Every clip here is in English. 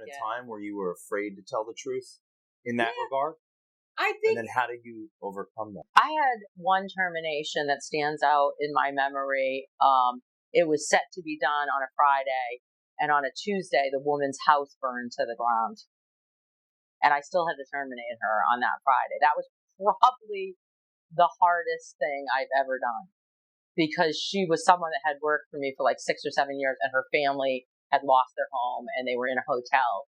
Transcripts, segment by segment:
a time where you were afraid to tell the truth in that regard? I think. And then how did you overcome that? I had one termination that stands out in my memory. It was set to be done on a Friday, and on a Tuesday, the woman's house burned to the ground. And I still had to terminate her on that Friday. That was probably the hardest thing I've ever done, because she was someone that had worked for me for like 6 or 7 years, and her family had lost their home and they were in a hotel.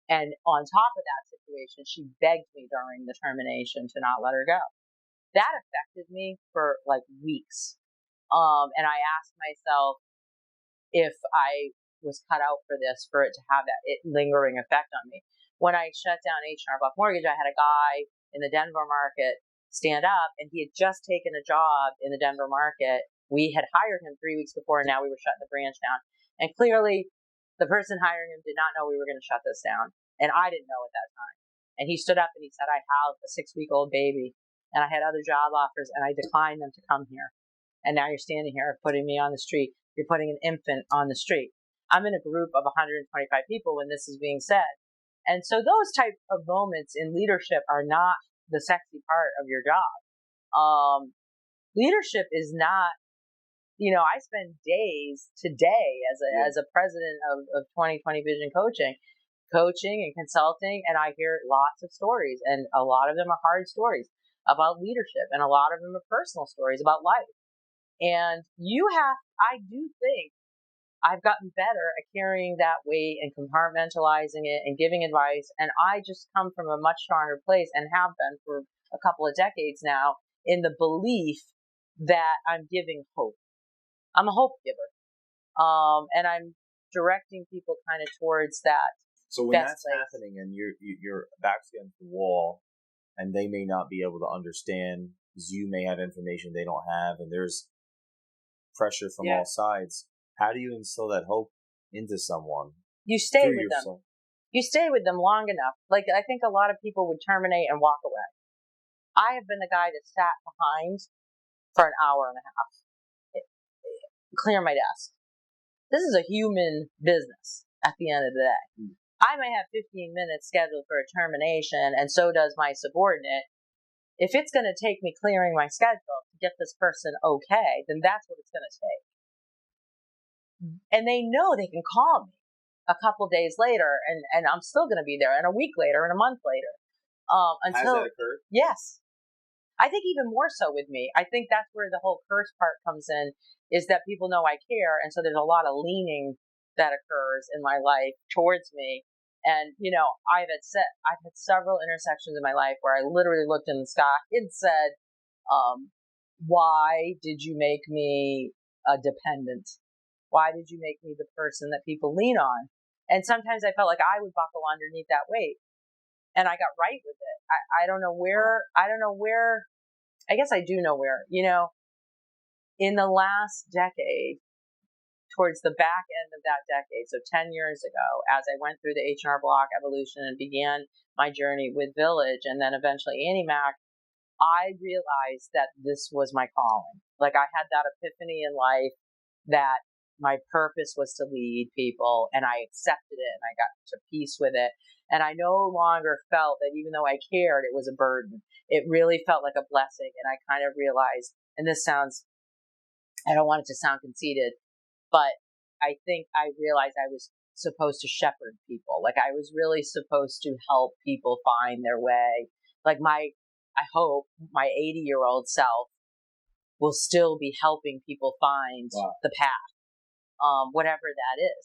And on top of that situation, she begged me during the termination to not let her go. That affected me for like weeks. And I asked myself if I was cut out for this, for it to have that lingering effect on me. When I shut down H&R Block Mortgage, I had a guy in the Denver market stand up, and he had just taken a job in the Denver market. We had hired him 3 weeks before, and now we were shutting the branch down. And clearly, the person hiring him did not know we were going to shut this down. And I didn't know at that time. And he stood up and he said, I have a 6-week-old baby, and I had other job offers, and I declined them to come here. And now you're standing here putting me on the street. You're putting an infant on the street. I'm in a group of 125 people when this is being said. And so those type of moments in leadership are not the sexy part of your job. Leadership is not, I spend days today as a president of 2020 Vision coaching and consulting, and I hear lots of stories, and a lot of them are hard stories about leadership, and a lot of them are personal stories about life. And I do think I've gotten better at carrying that weight and compartmentalizing it and giving advice. And I just come from a much stronger place, and have been for a couple of decades now, in the belief that I'm giving hope. I'm a hope giver. And I'm directing people kind of towards that. So when that's happening and your back's against the wall, and they may not be able to understand because you may have information they don't have, and there's pressure from all sides, how do you instill that hope into someone? You stay with them. You stay with them long enough. Like, I think a lot of people would terminate and walk away. I have been the guy that sat behind for an hour and a half, clear my desk. This is a human business at the end of the day. I may have 15 minutes scheduled for a termination, and so does my subordinate. If it's going to take me clearing my schedule to get this person okay, then that's what it's going to take. And they know they can call me a couple days later, and I'm still going to be there, and a week later, and a month later. Has that occurred? Yes. I think even more so with me. I think that's where the whole curse part comes in, is that people know I care, and so there's a lot of leaning that occurs in my life towards me. And, I've had several intersections in my life where I literally looked in the sky and said, why did you make me a dependent? Why did you make me the person that people lean on? And sometimes I felt like I would buckle underneath that weight. And I got right with it. I don't know where, I guess I do know where, in the last decade, towards the back end of that decade, so 10 years ago, as I went through the H&R Block evolution and began my journey with Village and then eventually Annie Mac, I realized that this was my calling. Like, I had that epiphany in life that my purpose was to lead people, and I accepted it, and I got to peace with it. And I no longer felt that even though I cared, it was a burden. It really felt like a blessing. And I kind of realized, and this sounds, I don't want it to sound conceited, but I think I realized I was supposed to shepherd people. Like, I was really supposed to help people find their way. Like, I hope my 80-year-old self will still be helping people find the path, whatever that is.